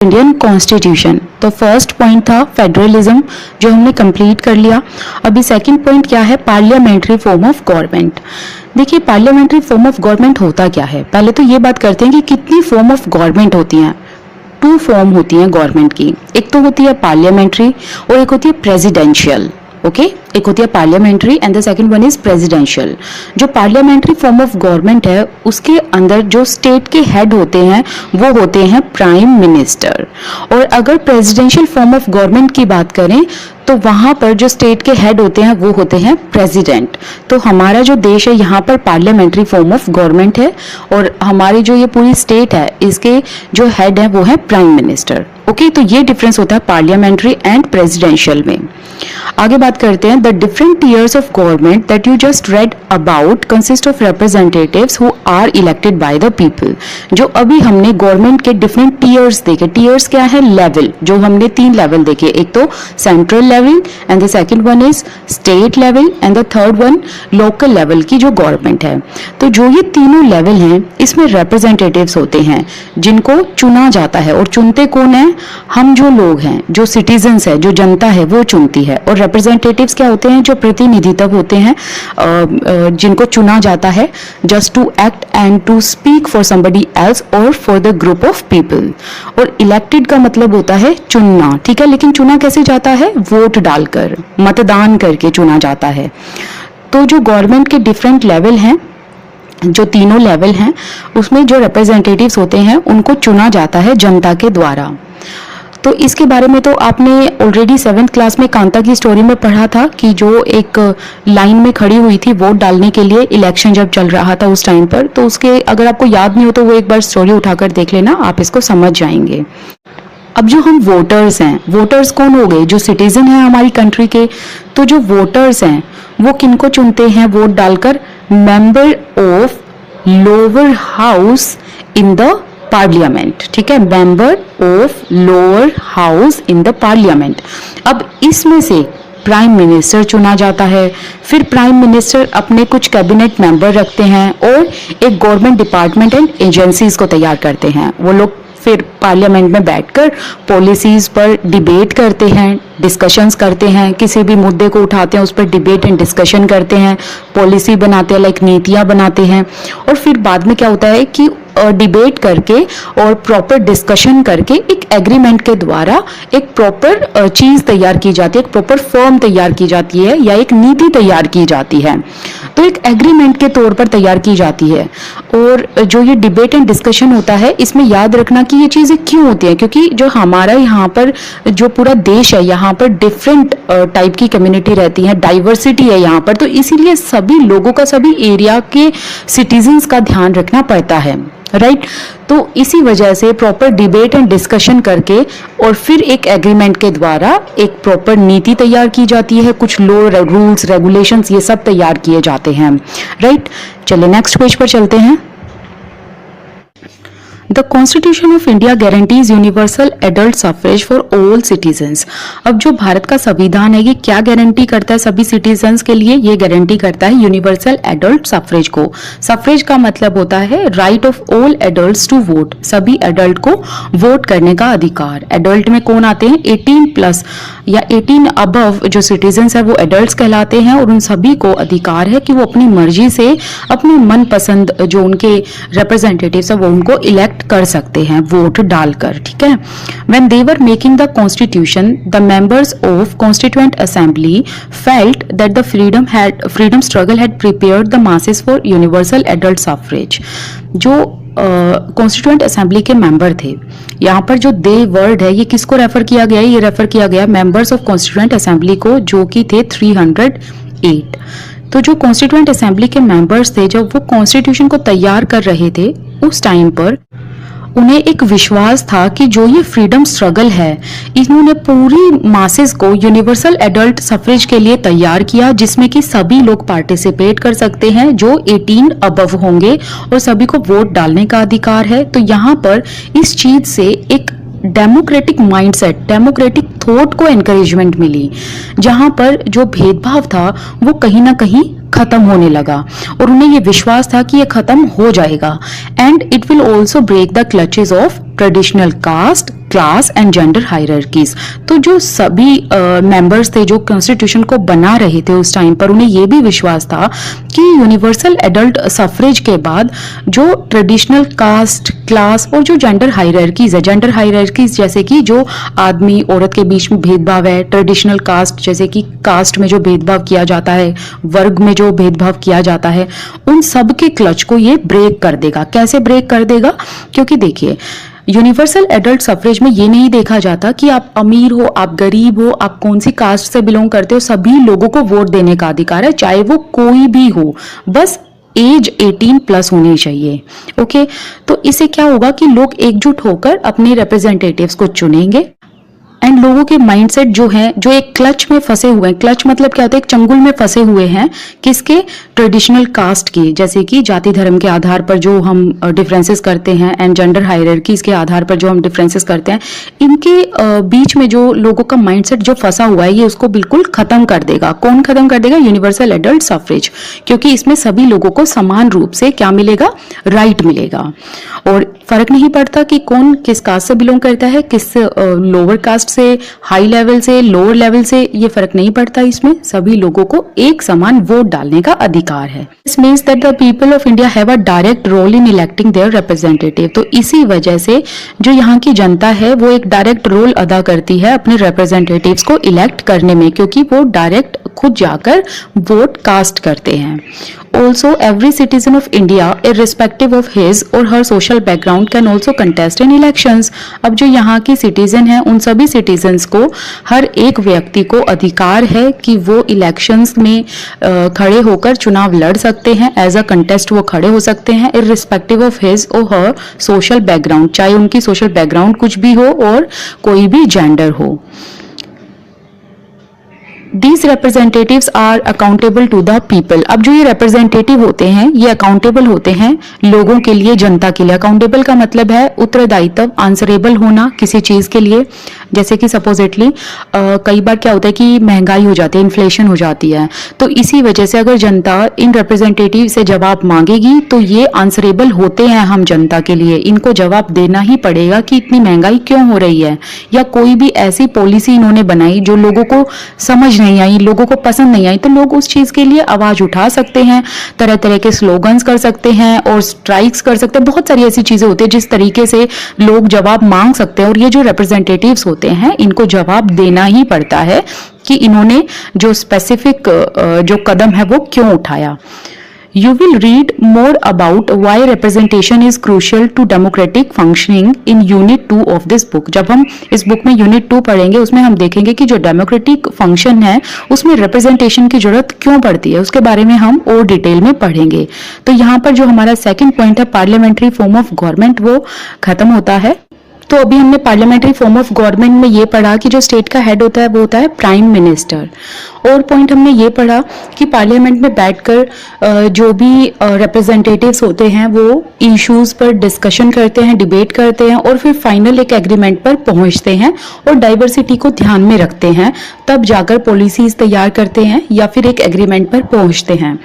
Indian constitution. तो first point था federalism, जो हमने कंप्लीट कर लिया। अभी सेकंड पॉइंट क्या है? Parliamentary form of government. देखिए पार्लियामेंट्री फॉर्म ऑफ गवर्नमेंट होता क्या है, पहले तो ये बात करते हैं कि कितनी फॉर्म ऑफ गवर्नमेंट होती हैं। 2 फॉर्म होती हैं गवर्नमेंट की, एक तो होती है पार्लियामेंट्री और एक होती है प्रेसिडेंशियल। ओके, एक होती है parliamentary and the second one is presidential. जो पार्लियामेंट्री फॉर्म ऑफ गवर्नमेंट है उसके अंदर जो स्टेट के हेड होते हैं वो होते हैं प्राइम मिनिस्टर। और अगर प्रेसिडेंशियल फॉर्म ऑफ गवर्नमेंट की बात करें तो वहां पर जो स्टेट के हेड होते हैं वो होते हैं प्रेसिडेंट। तो हमारा जो देश है यहाँ पर पार्लियामेंट्री फॉर्म ऑफ गवर्नमेंट है और हमारी जो ये पूरी स्टेट है इसके जो हेड है वो है प्राइम मिनिस्टर। ओके, तो ये डिफरेंस होता है पार्लियामेंट्री एंड प्रेसिडेंशियल में। आगे बात करते हैं, the different tiers of government that you just read about consist of representatives who are elected by the people. जो अभी हमने गवर्नमेंट के डिफरेंट टीयर्स देखे, टीयर्स क्या है? लेवल, जो हमने 3 लेवल देखे, एक तो central level and the second one is state level and the third one local level की जो गवर्नमेंट है। तो जो ये तीनों लेवल हैं इसमें रिप्रेजेंटेटिव्स होते हैं जिनको चुना जाता है। और चुनते कौन है? हम जो लोग हैं, जो सिटीजन्स है, जो जनता है वो चुनती है। और रिप्रेजेंटेटिव्स क्या होते हैं? जो प्रतिनिधित्व होते हैं जिनको चुना जाता है just to act and to speak for somebody else और for the group of people. और इलेक्टेड का मतलब होता है चुनना, ठीक है, लेकिन चुना कैसे जाता है? वोट डालकर, मतदान करके चुना जाता है। तो जो गवर्नमेंट के डिफरेंट लेवल हैं, जो तीनों लेवल हैं, उसमें जो रिप्रेजेंटेटिव्स होते हैं उनको चुना जाता है जनता के द्वारा। तो इसके बारे में तो आपने ऑलरेडी 7th क्लास में कांता की स्टोरी में पढ़ा था कि जो एक लाइन में खड़ी हुई थी वोट डालने के लिए, इलेक्शन जब चल रहा था उस टाइम पर। तो उसके अगर आपको याद नहीं हो तो वो एक बार स्टोरी उठाकर देख लेना, आप इसको समझ जाएंगे। अब जो हम वोटर्स हैं, वोटर्स कौन हो गए? जो सिटीजन हैं हमारी कंट्री के। तो जो वोटर्स हैं वो किनको चुनते हैं वोट डालकर? Member of lower house in the parliament, ठीक है, member of lower house in the parliament. अब इसमें से प्राइम मिनिस्टर चुना जाता है। फिर प्राइम मिनिस्टर अपने कुछ कैबिनेट मेंबर रखते हैं और एक गवर्नमेंट डिपार्टमेंट एंड एजेंसीज को तैयार करते हैं। वो लोग फिर पार्लियामेंट में बैठकर पॉलिसीज पर डिबेट करते हैं, डिस्कशंस करते हैं, किसी भी मुद्दे को उठाते हैं उस पर डिबेट एंड डिस्कशन करते हैं, पॉलिसी बनाते हैं, लाइक नीतियां बनाते हैं। और फिर बाद में क्या होता है कि डिबेट करके और प्रॉपर डिस्कशन करके एक एग्रीमेंट के द्वारा एक प्रॉपर चीज तैयार की जाती है, एक प्रॉपर फॉर्म तैयार की जाती है या एक नीति तैयार की जाती है। तो एक एग्रीमेंट के तौर पर तैयार की जाती है। और जो ये डिबेट एंड डिस्कशन होता है इसमें याद रखना कि ये चीजें क्यों होती है, क्योंकि जो हमारा यहाँ पर जो पूरा देश है यहाँ पर डिफरेंट टाइप की कम्युनिटी रहती है, डाइवर्सिटी है यहाँ पर। तो इसीलिए सभी लोगों का, सभी एरिया के सिटीजन्स का ध्यान रखना पड़ता है, राइट। तो इसी वजह से प्रॉपर डिबेट एंड डिस्कशन करके और फिर एक एग्रीमेंट के द्वारा एक प्रॉपर नीति तैयार की जाती है, कुछ लॉ, रूल्स, रेगुलेशंस ये सब तैयार किए जाते हैं, राइट। चलिए नेक्स्ट पेज पर चलते हैं। The constitution of India guarantees universal adult suffrage for all citizens. अब जो भारत का संविधान है ये क्या गारंटी करता है सभी सिटीजन्स के लिए? ये गारंटी करता है यूनिवर्सल एडल्ट सफरेज को। सफरेज का मतलब होता है right of all adults to vote, सभी एडल्ट को वोट करने का अधिकार। एडल्ट में कौन आते हैं? 18+ या 18 अबव जो सिटीजन्स है वो एडल्ट्स कहलाते हैं। और उन सभी को अधिकार है कि वो अपनी मर्जी से अपने मनपसंद जो उनके रिप्रेजेंटेटिव्स है वो उनको इलेक्ट कर सकते हैं वोट डालकर, ठीक है। When they were making the constitution, the members of Constituent Assembly felt that the freedom struggle had prepared the masses for universal adult suffrage. जो कॉन्स्टिट्यूएंट असेंबली के मेंबर थे, यहाँ पर जो दे वर्ड है ये किसको रेफर किया गया है? ये रेफर किया गया मेंबर्स ऑफ कॉन्स्टिट्यूएंट असेंबली को, जो कि थे 308। तो जो कॉन्स्टिट्यूएंट असेंबली के मेंबर्स थे जब वो कॉन्स्टिट्यूशन को तैयार कर रहे थे उस टाइम पर उन्हें एक विश्वास था कि जो ये फ्रीडम स्ट्रगल है इन्होंने पूरी मासेस को यूनिवर्सल एडल्ट सफरेज के लिए तैयार किया, जिसमें कि सभी लोग पार्टिसिपेट कर सकते हैं जो 18 अबव होंगे और सभी को वोट डालने का अधिकार है। तो यहाँ पर इस चीज से एक डेमोक्रेटिक माइंडसेट, डेमोक्रेटिक थॉट को एनकरेजमेंट मिली, जहां पर जो भेदभाव था वो कहीं ना कहीं खत्म होने लगा और उन्हें ये विश्वास था कि ये खत्म हो जाएगा। And it will also break the clutches of traditional caste, class and gender hierarchies. तो जो सभी मेंबर्स थे जो कॉन्स्टिट्यूशन को बना रहे थे उस टाइम पर, उन्हें ये भी विश्वास था कि यूनिवर्सल एडल्ट सफरेज के बाद जो ट्रेडिशनल कास्ट, क्लास और जो जेंडर हायरार्कीज है, जेंडर हायरार्कीज जैसे कि जो आदमी औरत के बीच में भेदभाव है, ट्रेडिशनल कास्ट जैसे कि कास्ट में जो भेदभाव किया जाता है, वर्ग में जो भेदभाव किया जाता है, उन सब के क्लच को ये ब्रेक कर देगा। कैसे ब्रेक कर देगा? क्योंकि देखिए यूनिवर्सल एडल्ट सफरेज में ये नहीं देखा जाता कि आप अमीर हो, आप गरीब हो, आप कौन सी कास्ट से बिलोंग करते हो, सभी लोगों को वोट देने का अधिकार है, चाहे वो कोई भी हो, बस एज 18 प्लस होनी चाहिए। ओके, तो इससे क्या होगा कि लोग एकजुट होकर अपने रिप्रेजेंटेटिव्स को चुनेंगे एंड लोगों के माइंडसेट जो है, जो एक क्लच में फंसे हुए हैं, क्लच मतलब क्या होता है, एक चंगुल में फंसे हुए हैं, किसके? ट्रेडिशनल कास्ट की, जैसे कि जाति धर्म के आधार पर जो हम डिफरेंसेस करते हैं एंड जेंडर हायरार्कीज के आधार पर जो हम डिफरेंसेस करते हैं, इनके बीच में जो लोगों का माइंडसेट जो फंसा हुआ है, ये उसको बिल्कुल खत्म कर देगा। कौन खत्म कर देगा? यूनिवर्सल एडल्ट सफरेज, क्योंकि इसमें सभी लोगों को समान रूप से क्या मिलेगा? राइट मिलेगा और फर्क नहीं पड़ता कि कौन किस कास्ट से बिलोंग करता है, किस लोअर कास्ट से, हाई लेवल से, लोअर लेवल से, ये फर्क नहीं पड़ता। इसमें सभी लोगों को एक समान वोट डालने का अधिकार है। This means that the people of India have a direct role in electing their representative. तो इसी वजह से जो यहाँ की जनता है वो एक डायरेक्ट रोल अदा करती है अपने रिप्रेजेंटेटिव्स को इलेक्ट करने में, क्योंकि वो डायरेक्ट खुद जाकर वोट कास्ट करते हैं। Also, every citizen of India, irrespective of his or her social background, can also contest in elections. अब जो यहाँ की सिटीजन है, उन सभी सिटीजन्स को, हर एक व्यक्ति को अधिकार है कि वो इलेक्शंस में खड़े होकर चुनाव लड़ सकते हैं। एज अ कंटेस्ट वो खड़े हो सकते हैं, irrespective of his or her social background, चाहे उनकी सोशल बैकग्राउंड कुछ भी हो और कोई भी जेंडर हो। These representatives are accountable to the people. अब जो ये representative होते हैं, ये accountable होते हैं लोगों के लिए, जनता के लिए। accountable का मतलब है उत्तरदायित्व, answerable होना किसी चीज के लिए। जैसे कि सपोजिटली कई बार क्या होता है कि महंगाई हो जाती है, इन्फ्लेशन हो जाती है, तो इसी वजह से अगर जनता इन रिप्रेजेंटेटिव से जवाब मांगेगी तो ये आंसरेबल होते हैं हम जनता के लिए। इनको जवाब देना ही पड़ेगा कि इतनी महंगाई क्यों हो रही है, या कोई भी ऐसी पॉलिसी इन्होंने बनाई जो लोगों को समझ नहीं आई, लोगों को पसंद नहीं आई, तो लोग उस चीज के लिए आवाज उठा सकते हैं, तरह तरह के स्लोगन्स कर सकते हैं और स्ट्राइक्स कर सकते हैं। बहुत सारी ऐसी चीजें होती है जिस तरीके से लोग जवाब मांग सकते हैं, और ये जो रिप्रेजेंटेटिव्स होते हैं इनको जवाब देना ही पड़ता है कि इन्होंने जो स्पेसिफिक जो कदम है वो क्यों उठाया। You will read more about why representation is crucial to democratic functioning in Unit 2 of this book. जब हम इस बुक में Unit 2 पढ़ेंगे, उसमें हम देखेंगे कि जो डेमोक्रेटिक फंक्शन है उसमें रिप्रेजेंटेशन की जरूरत क्यों पड़ती है, उसके बारे में हम और डिटेल में पढ़ेंगे। तो यहाँ पर जो हमारा सेकंड पॉइंट है पार्लियामेंट्री फॉर्म ऑफ गवर्नमेंट, वो खत्म होता है। तो अभी हमने पार्लियामेंट्री फॉर्म ऑफ गवर्नमेंट में ये पढ़ा कि जो स्टेट का हेड होता है वो होता है प्राइम मिनिस्टर। और पॉइंट हमने ये पढ़ा कि पार्लियामेंट में बैठकर जो भी रिप्रेजेंटेटिव्स होते हैं वो इश्यूज पर डिस्कशन करते हैं, डिबेट करते हैं और फिर फाइनल एक एग्रीमेंट पर पहुंचते हैं और डाइवर्सिटी को ध्यान में रखते हैं, तब जाकर पॉलिसीज तैयार करते हैं या फिर एक एग्रीमेंट पर पहुंचते हैं।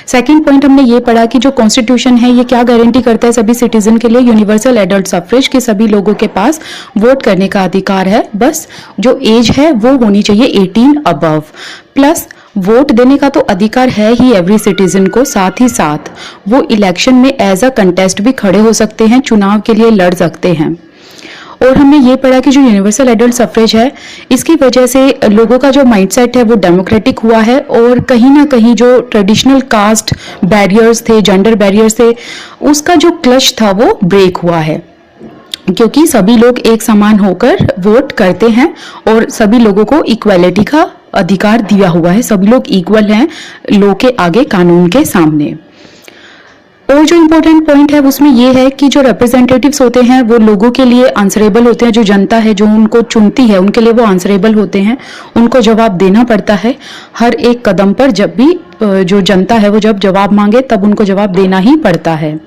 सेकेंड पॉइंट हमने ये पढ़ा कि जो कॉन्स्टिट्यूशन है ये क्या गारंटी करता है सभी सिटीजन के लिए, यूनिवर्सल एडल्ट सफरेज, के सभी लोगों के पास वोट करने का अधिकार है, बस जो एज है वो होनी चाहिए 18 अबव, प्लस वोट देने का तो अधिकार है ही एवरी सिटीजन को, साथ ही साथ वो इलेक्शन में एज अ कंटेस्ट भी खड़े हो सकते हैं, चुनाव के लिए लड़ सकते हैं। और हमने ये पढ़ा कि जो यूनिवर्सल एडल्ट सफरेज है इसकी वजह से लोगों का जो माइंडसेट है वो डेमोक्रेटिक हुआ है और कहीं ना कहीं जो ट्रेडिशनल कास्ट बैरियर्स थे, जेंडर बैरियर्स थे, उसका जो क्लच था वो ब्रेक हुआ है, क्योंकि सभी लोग एक समान होकर वोट करते हैं और सभी लोगों को इक्वालिटी का अधिकार दिया हुआ है, सभी लोग इक्वल हैं लॉ के आगे, कानून के सामने। और जो इम्पोर्टेंट पॉइंट है उसमें ये है कि जो रिप्रेजेंटेटिव्स होते हैं वो लोगों के लिए आंसरेबल होते हैं, जो जनता है जो उनको चुनती है उनके लिए वो आंसरेबल होते हैं, उनको जवाब देना पड़ता है हर एक कदम पर। जब भी जो जनता है वो जब जवाब मांगे तब उनको जवाब देना ही पड़ता है।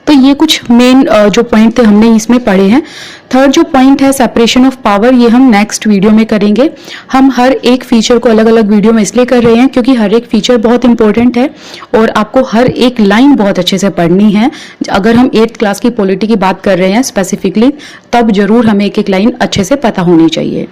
तो ये कुछ मेन जो पॉइंट थे हमने इसमें पढ़े हैं। थर्ड जो पॉइंट है सेपरेशन ऑफ पावर, ये हम नेक्स्ट वीडियो में करेंगे। हम हर एक फीचर को अलग अलग वीडियो में इसलिए कर रहे हैं क्योंकि हर एक फीचर बहुत इंपॉर्टेंट है और आपको हर एक लाइन बहुत अच्छे से पढ़नी है। अगर हम 8th क्लास की पॉलिटी की बात कर रहे हैं स्पेसिफिकली, तब जरूर हमें एक एक लाइन अच्छे से पता होनी चाहिए।